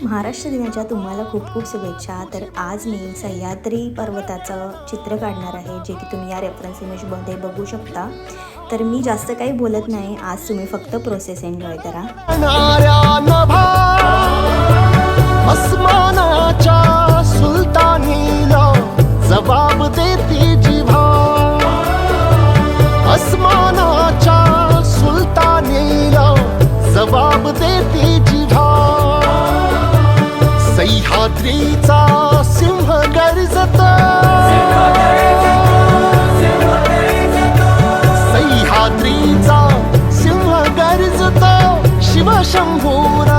महाराष्ट्र दिनाच्या तुम्हाला खूप खूप शुभेच्छा. तर आज मी सह्याद्री पर्वताचं चित्र काढणार आहे, जे की तुम्ही या रेफरन्स इमेजमध्ये बघू शकता. तर मी जास्त काही बोलत नाही, आज तुम्ही फक्त प्रोसेस एन्जॉय करा. अस्मानाच्या सुलतानीला जबाब देती जिव्हा, अस्मानाच्या सुलतानीला जबाब देती जिव्हा. सह्याद्रीचा सिंह गर्जतो, सह्याद्रीचा सिंह गर्जतो, शिवशंभूर